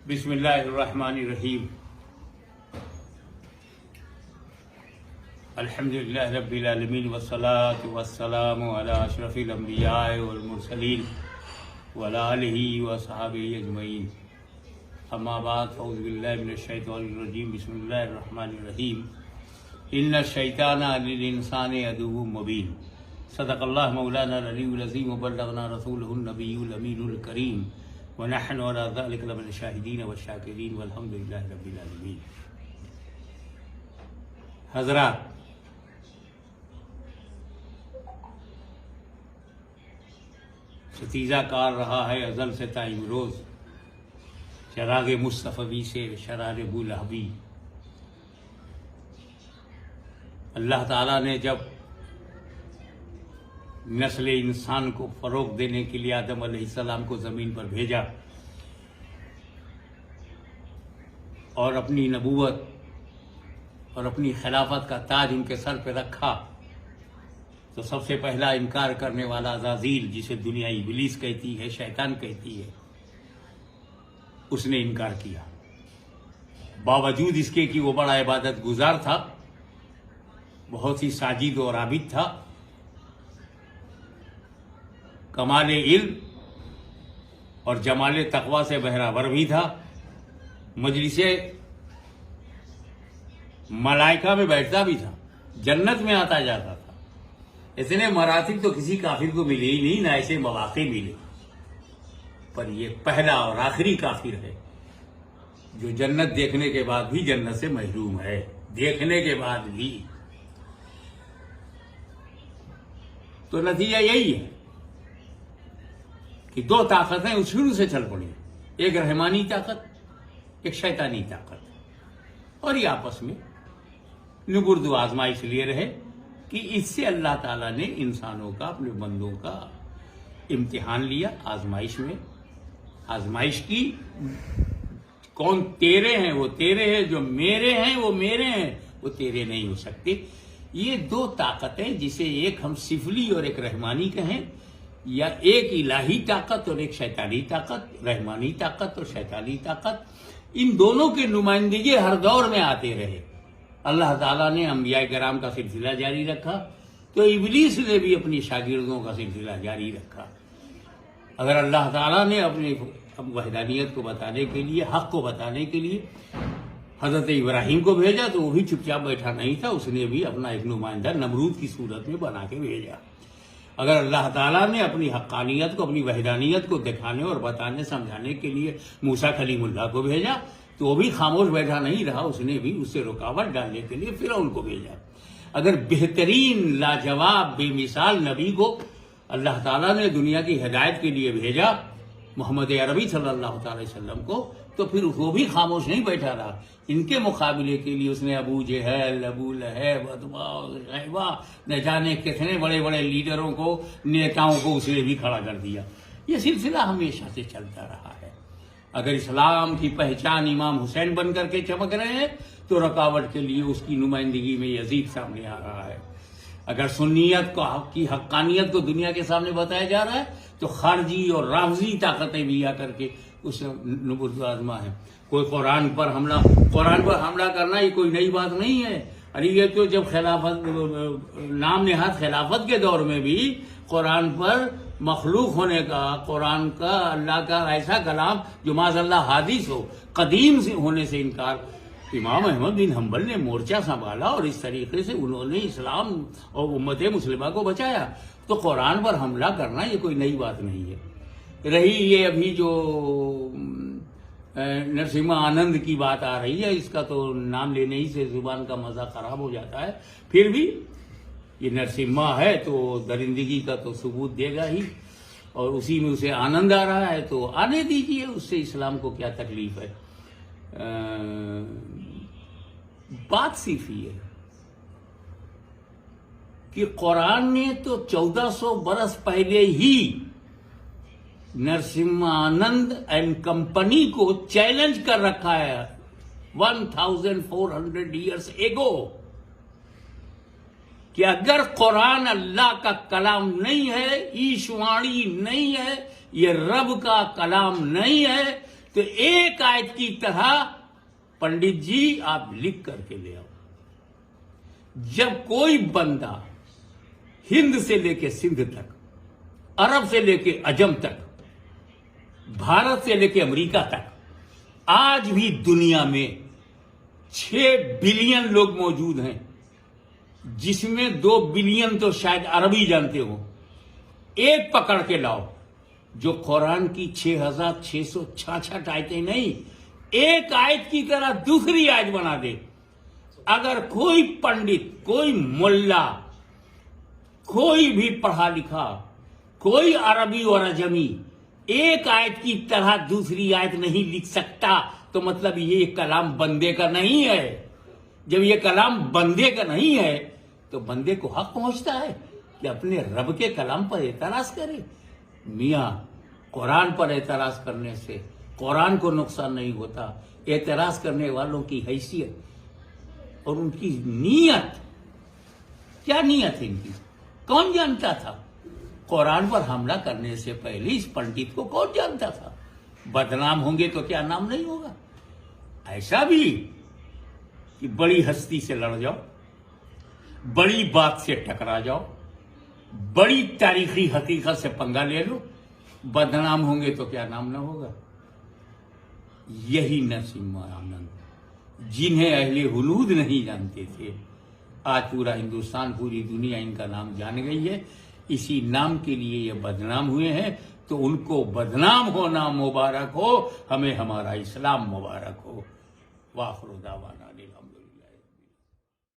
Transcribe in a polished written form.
बिस्मिल्लाहिर्रहमानिर्रहीम। अल्हम्दुलिल्लाहि रब्बिल आलमीन वस्सलातु वस्सलामु अला अशरफिल अंबिया वल मुरसलीन व अला आलिहि व सहाबिहि अजमईन। अम्मा बाद, औज़ु बिल्लाहि मिनश शैतानिर रजीम। बिस्मिल्लाहिर रहमानिर रहीम। इन्ना शैताना लिल इंसानि अदुव्वुम मुबीन। सदक़ल्लाहु मौलाना अल-अलीयुल अज़ीम व बल्लगना रसूलुहुन नबियुल अमीनुल करीम व नहनु अला ज़ालिका लमिन शाहिदीन व शाकिरीन वल्हम्दुलिल्लाहि रब्बिल आलमीन। हज़रात, सतीजा कार रहा है अज़ल से ताइम रोज़, चराग़ मुस्तफ़वी से शरार बुलहबी। अल्लाह ताला ने जब नस्ल इंसान को फ़रोग़ देने के लिए आदम अलैहिस्सलाम को ज़मीन पर भेजा और अपनी नबूवत और अपनी खिलाफत का ताज उनके सर पर रखा, तो सबसे पहला इनकार करने वाला अज़ाज़ील, जिसे दुनिया इब्लीस कहती है, शैतान कहती है, उसने इनकार किया। बावजूद इसके कि वो बड़ा इबादत गुजार था, बहुत ही साजिद और आबिद था, कमाल इल्म और जमाल तक़वा से बहरावर भी था, मजलिसे मलाइका में बैठता भी था, जन्नत में आता जाता था। इतने मरातिब तो किसी काफिर को मिले ही नहीं, ना ऐसे मौके मिले। पर यह पहला और आखिरी काफिर है जो जन्नत देखने के बाद भी जन्नत से महरूम है, देखने के बाद भी। तो नतीजा यही है कि दो ताकतें शुरू से चल पड़ी, एक रहमानी ताकत, एक शैतानी ताकत, और ये आपस में नुबुर्द आजमाइश लिए रहे कि इससे अल्लाह ताला ने इंसानों का, अपने बंदों का इम्तिहान लिया। आजमाइश में आजमाइश की, कौन तेरे हैं वो तेरे हैं, जो मेरे हैं वो मेरे हैं, वो तेरे नहीं हो सकते। ये दो ताकतें, जिसे एक हम सिफली और एक रहमानी कहें, या एक इलाही ताकत और एक शैतानी ताकत, रहमानी ताकत और शैतानी ताकत, इन दोनों के नुमाइंदगी हर दौर में आते रहे। अल्लाह ताला ने अंबिया किराम का सिलसिला जारी रखा, तो इब्लीस ने भी अपनी शागिर्दों का सिलसिला जारी रखा। अगर अल्लाह ताला ने अपनी वहदानियत को बताने के लिए, हक को बताने के लिए हजरत इब्राहिम को भेजा, तो वो भी चुपचाप बैठा नहीं था, उसने भी अपना एक नुमाइंदा नमरूद की सूरत में बना के भेजा। अगर अल्लाह ताला ने अपनी हक्कानियत को, अपनी वहदानियत को दिखाने और बताने समझाने के लिए मूसा कलीमुल्लाह को भेजा, तो वो भी खामोश बैठा नहीं रहा, उसने भी उससे रुकावट डालने के लिए फिरौन को भेजा। अगर बेहतरीन, लाजवाब, बेमिसाल नबी को अल्लाह ताला ने दुनिया की हिदायत के लिए भेजा, मोहम्मद अरबी सल्लल्लाहु अलैहि वसल्लम को, तो फिर वो भी खामोश नहीं बैठा रहा। इनके मुकाबले के लिए उसने अबू जहल, अबू लहब, अतबा, शैबा, न जाने कितने बड़े बड़े लीडरों को, नेताओं को उसने भी खड़ा कर दिया। ये सिलसिला हमेशा से चलता रहा है। अगर इस्लाम की पहचान इमाम हुसैन बन करके चमक रहे हैं, तो रुकावट के लिए उसकी नुमाइंदगी में यजीद सामने आ रहा है। अगर सुन्नियत को, की हक्कानियत को दुनिया के सामने बताया जा रहा है, तो खारजी और राफजी ताकतें भी आकर के उस नुबुर्द आजमा है। कोई कुरान पर हमला करना ये कोई नई बात नहीं है। अरे ये तो जब खिलाफत, नाम नेहाद खिलाफत के दौर में भी कुरान पर मखलूक होने का, कुरान का, अल्लाह का ऐसा कलाम जो माज़अल्लाह हादिस हो, कदीम से होने से इनकार इमाम अहमद बिन हम्बल ने मोर्चा संभाला, और इस तरीके से उन्होंने इस्लाम और उम्मत मुस्लिमा को बचाया। तो कुरान पर हमला करना ये कोई नई बात नहीं है। रही ये अभी जो नरसिम्हा आनंद की बात आ रही है, इसका तो नाम लेने ही से जुबान का मजा खराब हो जाता है। फिर भी ये नरसिम्हा है तो दरिंदगी का तो सबूत देगा ही, और उसी में उसे आनंद आ रहा है, तो आने दीजिए, उससे इस्लाम को क्या तकलीफ है। बात सिर्फ ये है कि कुरान ने तो 1400 बरस पहले ही नरसिम्हानंद एंड कंपनी को चैलेंज कर रखा है, 1400 ईयर्स एगो, कि अगर कुरान अल्लाह का कलाम नहीं है, ईशवाणी नहीं है, ये रब का कलाम नहीं है, तो एक आयत की तरह पंडित जी आप लिख करके ले आओ। जब कोई बंदा हिंद से लेके सिंध तक, अरब से लेके अजम तक, भारत से लेके अमेरिका तक, आज भी दुनिया में 6 बिलियन लोग मौजूद हैं, जिसमें 2 बिलियन तो शायद अरबी जानते हो। एक पकड़ के लाओ जो कुरान की 6,666 आयतें नहीं, एक आयत की तरह दूसरी आयत बना दे। अगर कोई पंडित, कोई मुल्ला, कोई भी पढ़ा लिखा, कोई अरबी और अजमी एक आयत की तरह दूसरी आयत नहीं लिख सकता, तो मतलब ये कलाम बंदे का नहीं है। जब ये कलाम बंदे का नहीं है तो बंदे को हक पहुंचता है कि अपने रब के कलाम पर एतराज करे। मियां, कुरान पर एतराज करने से कुरान को नुकसान नहीं होता। एतराज करने वालों की हैसियत और उनकी नीयत, क्या नीयत है इनकी, कौन जानता था? कुरान पर हमला करने से पहले इस पंडित को कौन जानता था? बदनाम होंगे तो क्या नाम नहीं होगा? ऐसा भी कि बड़ी हस्ती से लड़ जाओ, बड़ी बात से टकरा जाओ, बड़ी तारीखी हकीकत से पंगा ले लो, बदनाम होंगे तो क्या नाम ना होगा? यही नसीम आनंद, जिन्हें अहले हुलूद नहीं जानते थे, आज पूरा हिंदुस्तान, पूरी दुनिया इनका नाम जान गई है। इसी नाम के लिए ये बदनाम हुए हैं, तो उनको बदनाम होना मुबारक हो, हमें हमारा इस्लाम मुबारक हो। वाखिर दावाना।